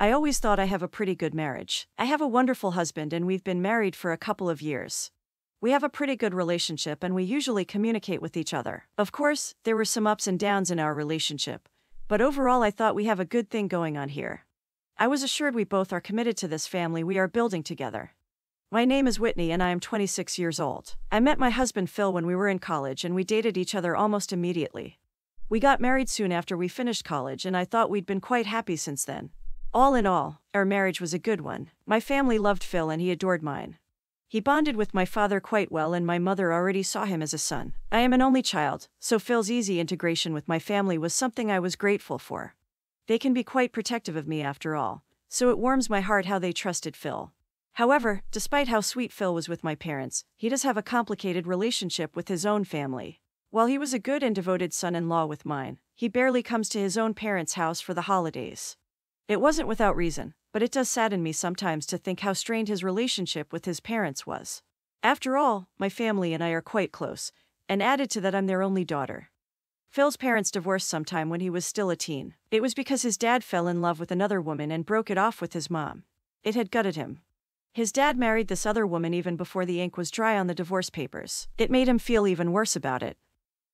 I always thought I have a pretty good marriage. I have a wonderful husband and we've been married for a couple of years. We have a pretty good relationship and we usually communicate with each other. Of course, there were some ups and downs in our relationship, but overall I thought we have a good thing going on here. I was assured we both are committed to this family we are building together. My name is Whitney and I am 26 years old. I met my husband Phil when we were in college and we dated each other almost immediately. We got married soon after we finished college and I thought we'd been quite happy since then. All in all, our marriage was a good one. My family loved Phil and he adored mine. He bonded with my father quite well and my mother already saw him as a son. I am an only child, so Phil's easy integration with my family was something I was grateful for. They can be quite protective of me after all, so it warms my heart how they trusted Phil. However, despite how sweet Phil was with my parents, he does have a complicated relationship with his own family. While he was a good and devoted son-in-law with mine, he barely comes to his own parents' house for the holidays. It wasn't without reason, but it does sadden me sometimes to think how strained his relationship with his parents was. After all, my family and I are quite close, and added to that I'm their only daughter. Phil's parents divorced sometime when he was still a teen. It was because his dad fell in love with another woman and broke it off with his mom. It had gutted him. His dad married this other woman even before the ink was dry on the divorce papers. It made him feel even worse about it.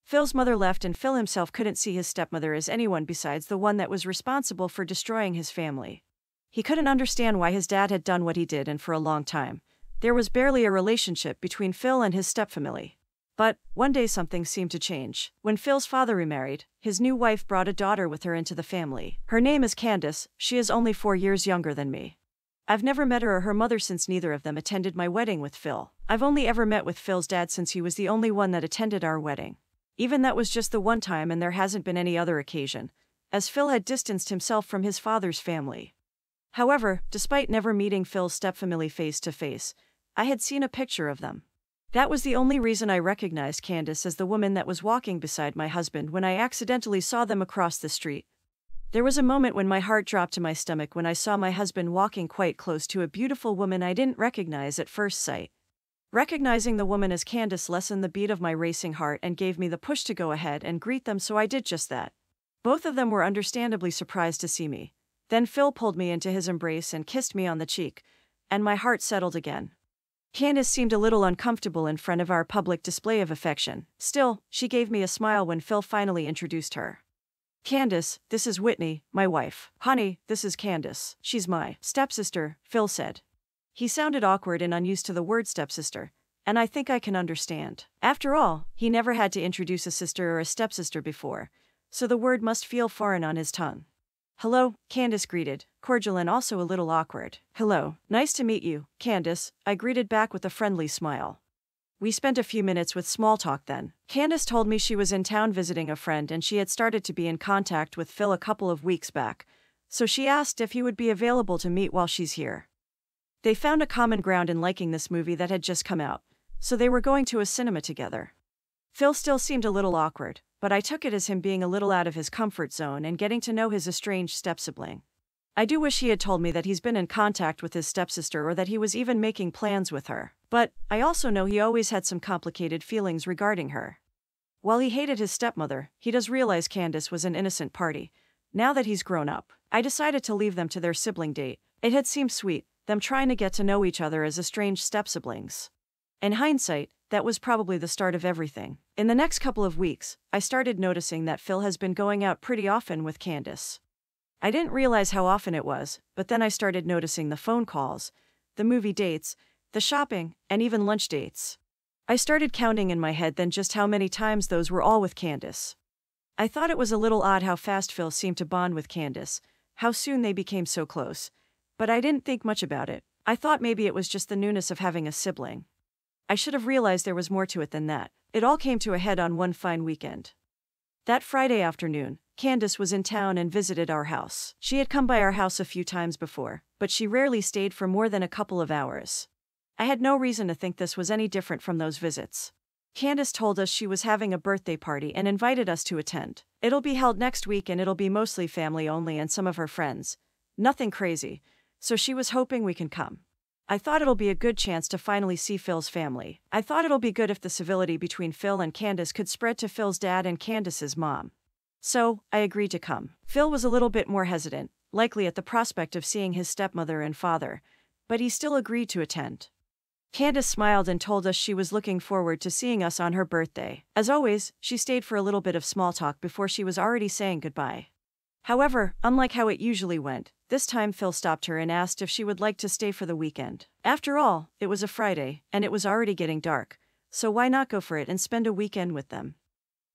Phil's mother left and Phil himself couldn't see his stepmother as anyone besides the one that was responsible for destroying his family. He couldn't understand why his dad had done what he did, and for a long time, there was barely a relationship between Phil and his stepfamily. But one day something seemed to change. When Phil's father remarried, his new wife brought a daughter with her into the family. Her name is Candace. She is only 4 years younger than me. I've never met her or her mother since neither of them attended my wedding with Phil. I've only ever met with Phil's dad since he was the only one that attended our wedding. Even that was just the one time and there hasn't been any other occasion, as Phil had distanced himself from his father's family. However, despite never meeting Phil's stepfamily face to face, I had seen a picture of them. That was the only reason I recognized Candace as the woman that was walking beside my husband when I accidentally saw them across the street. There was a moment when my heart dropped to my stomach when I saw my husband walking quite close to a beautiful woman I didn't recognize at first sight. Recognizing the woman as Candace lessened the beat of my racing heart and gave me the push to go ahead and greet them, so I did just that. Both of them were understandably surprised to see me. Then Phil pulled me into his embrace and kissed me on the cheek, and my heart settled again. Candace seemed a little uncomfortable in front of our public display of affection. Still, she gave me a smile when Phil finally introduced her. "Candace, this is Whitney, my wife. Honey, this is Candace. She's my stepsister," Phil said. He sounded awkward and unused to the word stepsister, and I think I can understand. After all, he never had to introduce a sister or a stepsister before, so the word must feel foreign on his tongue. "Hello," Candace greeted, cordial and also a little awkward. "Hello, nice to meet you, Candace," I greeted back with a friendly smile. We spent a few minutes with small talk then. Candace told me she was in town visiting a friend and she had started to be in contact with Phil a couple of weeks back, so she asked if he would be available to meet while she's here. They found a common ground in liking this movie that had just come out, so they were going to a cinema together. Phil still seemed a little awkward, but I took it as him being a little out of his comfort zone and getting to know his estranged step-sibling. I do wish he had told me that he's been in contact with his stepsister or that he was even making plans with her, but I also know he always had some complicated feelings regarding her. While he hated his stepmother, he does realize Candace was an innocent party. Now that he's grown up, I decided to leave them to their sibling date. It had seemed sweet, them trying to get to know each other as estranged step-siblings. In hindsight, that was probably the start of everything. In the next couple of weeks, I started noticing that Phil has been going out pretty often with Candace. I didn't realize how often it was, but then I started noticing the phone calls, the movie dates, the shopping, and even lunch dates. I started counting in my head then just how many times those were all with Candace. I thought it was a little odd how fast Phil seemed to bond with Candace, how soon they became so close. But I didn't think much about it. I thought maybe it was just the newness of having a sibling. I should have realized there was more to it than that. It all came to a head on one fine weekend. That Friday afternoon, Candace was in town and visited our house. She had come by our house a few times before, but she rarely stayed for more than a couple of hours. I had no reason to think this was any different from those visits. Candace told us she was having a birthday party and invited us to attend. It'll be held next week and it'll be mostly family only and some of her friends. Nothing crazy, so she was hoping we can come. I thought it'll be a good chance to finally see Phil's family. I thought it'll be good if the civility between Phil and Candace could spread to Phil's dad and Candace's mom. So, I agreed to come. Phil was a little bit more hesitant, likely at the prospect of seeing his stepmother and father, but he still agreed to attend. Candace smiled and told us she was looking forward to seeing us on her birthday. As always, she stayed for a little bit of small talk before she was already saying goodbye. However, unlike how it usually went, this time Phil stopped her and asked if she would like to stay for the weekend. After all, it was a Friday, and it was already getting dark, so why not go for it and spend a weekend with them?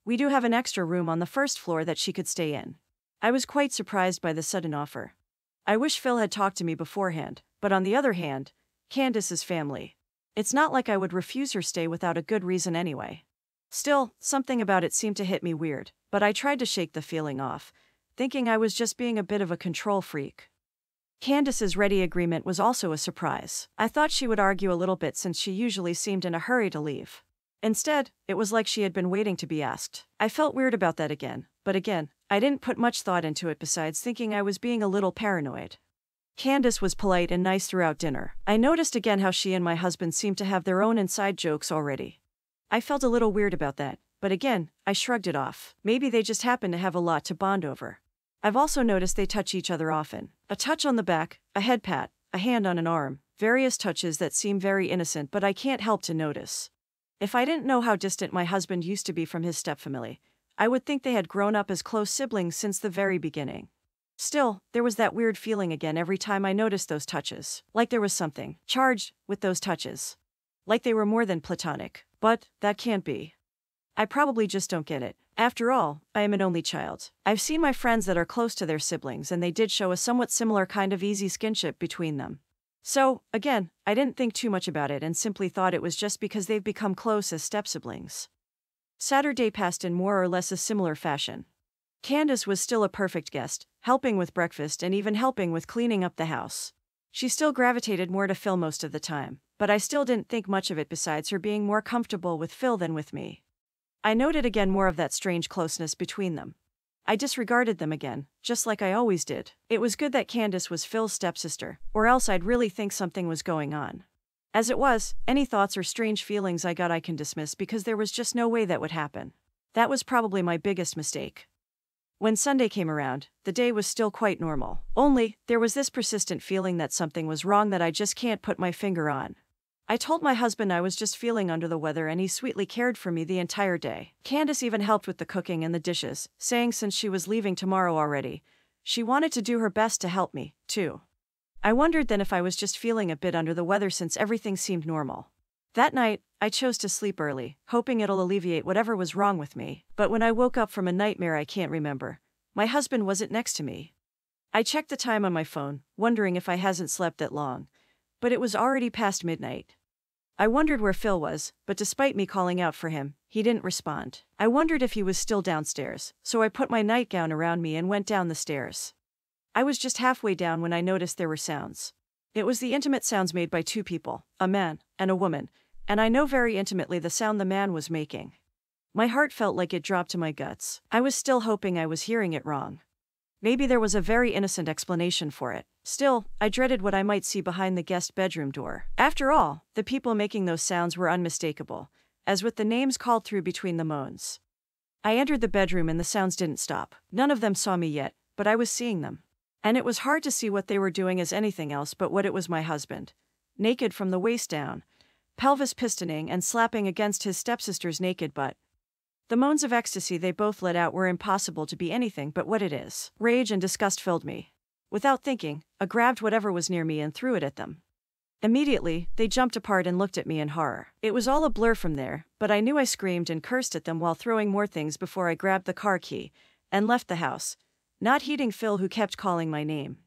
We do have an extra room on the first floor that she could stay in. I was quite surprised by the sudden offer. I wish Phil had talked to me beforehand, but on the other hand, Candace is family. It's not like I would refuse her stay without a good reason anyway. Still, something about it seemed to hit me weird, but I tried to shake the feeling off, thinking I was just being a bit of a control freak. Candace's ready agreement was also a surprise. I thought she would argue a little bit since she usually seemed in a hurry to leave. Instead, it was like she had been waiting to be asked. I felt weird about that again, but again, I didn't put much thought into it besides thinking I was being a little paranoid. Candace was polite and nice throughout dinner. I noticed again how she and my husband seemed to have their own inside jokes already. I felt a little weird about that, but again, I shrugged it off. Maybe they just happen to have a lot to bond over. I've also noticed they touch each other often. A touch on the back, a head pat, a hand on an arm, various touches that seem very innocent but I can't help to notice. If I didn't know how distant my husband used to be from his stepfamily, I would think they had grown up as close siblings since the very beginning. Still, there was that weird feeling again every time I noticed those touches, like there was something charged with those touches. Like they were more than platonic, but that can't be. I probably just don't get it. After all, I am an only child. I've seen my friends that are close to their siblings and they did show a somewhat similar kind of easy skinship between them. So, again, I didn't think too much about it and simply thought it was just because they've become close as step-siblings. Saturday passed in more or less a similar fashion. Candace was still a perfect guest, helping with breakfast and even helping with cleaning up the house. She still gravitated more to Phil most of the time, but I still didn't think much of it besides her being more comfortable with Phil than with me. I noted again more of that strange closeness between them. I disregarded them again, just like I always did. It was good that Candace was Phil's stepsister, or else I'd really think something was going on. As it was, any thoughts or strange feelings I got I can dismiss because there was just no way that would happen. That was probably my biggest mistake. When Sunday came around, the day was still quite normal. Only, there was this persistent feeling that something was wrong that I just can't put my finger on. I told my husband I was just feeling under the weather and he sweetly cared for me the entire day. Candace even helped with the cooking and the dishes, saying since she was leaving tomorrow already, she wanted to do her best to help me, too. I wondered then if I was just feeling a bit under the weather since everything seemed normal. That night, I chose to sleep early, hoping it'll alleviate whatever was wrong with me, but when I woke up from a nightmare I can't remember, my husband wasn't next to me. I checked the time on my phone, wondering if I hasn't slept that long, but it was already past midnight. I wondered where Phil was, but despite me calling out for him, he didn't respond. I wondered if he was still downstairs, so I put my nightgown around me and went down the stairs. I was just halfway down when I noticed there were sounds. It was the intimate sounds made by two people, a man and a woman, and I know very intimately the sound the man was making. My heart felt like it dropped to my guts. I was still hoping I was hearing it wrong. Maybe there was a very innocent explanation for it. Still, I dreaded what I might see behind the guest bedroom door. After all, the people making those sounds were unmistakable, as with the names called through between the moans. I entered the bedroom and the sounds didn't stop. None of them saw me yet, but I was seeing them. And it was hard to see what they were doing as anything else but what it was my husband. Naked from the waist down, pelvis pistoning and slapping against his stepsister's naked butt. The moans of ecstasy they both let out were impossible to be anything but what it is. Rage and disgust filled me. Without thinking, I grabbed whatever was near me and threw it at them. Immediately, they jumped apart and looked at me in horror. It was all a blur from there, but I knew I screamed and cursed at them while throwing more things before I grabbed the car key and left the house, not heeding Phil who kept calling my name.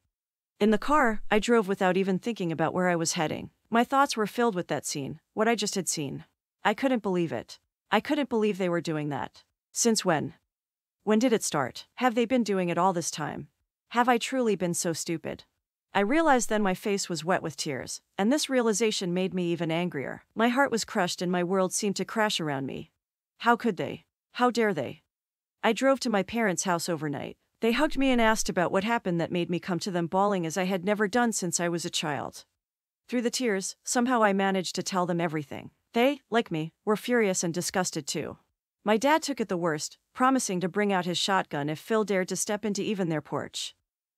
In the car, I drove without even thinking about where I was heading. My thoughts were filled with that scene, what I just had seen. I couldn't believe it. I couldn't believe they were doing that. Since when? When did it start? Have they been doing it all this time? Have I truly been so stupid? I realized then my face was wet with tears, and this realization made me even angrier. My heart was crushed and my world seemed to crash around me. How could they? How dare they? I drove to my parents' house overnight. They hugged me and asked about what happened that made me come to them bawling as I had never done since I was a child. Through the tears, somehow I managed to tell them everything. They, like me, were furious and disgusted too. My dad took it the worst, promising to bring out his shotgun if Phil dared to step into even their porch.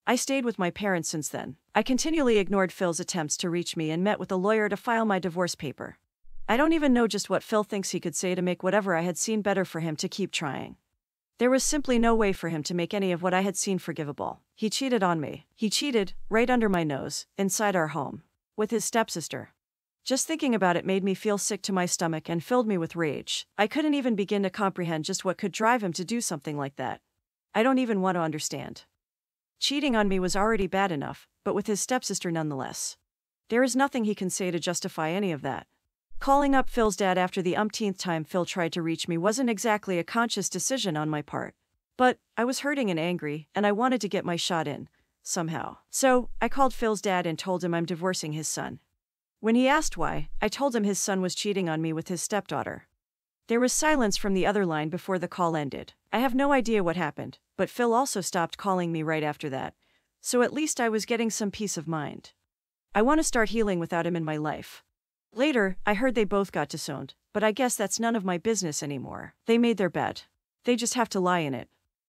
I stayed with my parents since then. I continually ignored Phil's attempts to reach me and met with a lawyer to file my divorce paper. I don't even know just what Phil thinks he could say to make whatever I had seen better for him to keep trying. There was simply no way for him to make any of what I had seen forgivable. He cheated on me. He cheated, right under my nose, inside our home, with his stepsister. Just thinking about it made me feel sick to my stomach and filled me with rage. I couldn't even begin to comprehend just what could drive him to do something like that. I don't even want to understand. Cheating on me was already bad enough, but with his stepsister nonetheless. There is nothing he can say to justify any of that. Calling up Phil's dad after the umpteenth time Phil tried to reach me wasn't exactly a conscious decision on my part. But I was hurting and angry, and I wanted to get my shot in, somehow. So, I called Phil's dad and told him I'm divorcing his son. When he asked why, I told him his son was cheating on me with his stepdaughter. There was silence from the other line before the call ended. I have no idea what happened, but Phil also stopped calling me right after that, so at least I was getting some peace of mind. I want to start healing without him in my life. Later, I heard they both got disowned, but I guess that's none of my business anymore. They made their bed. They just have to lie in it.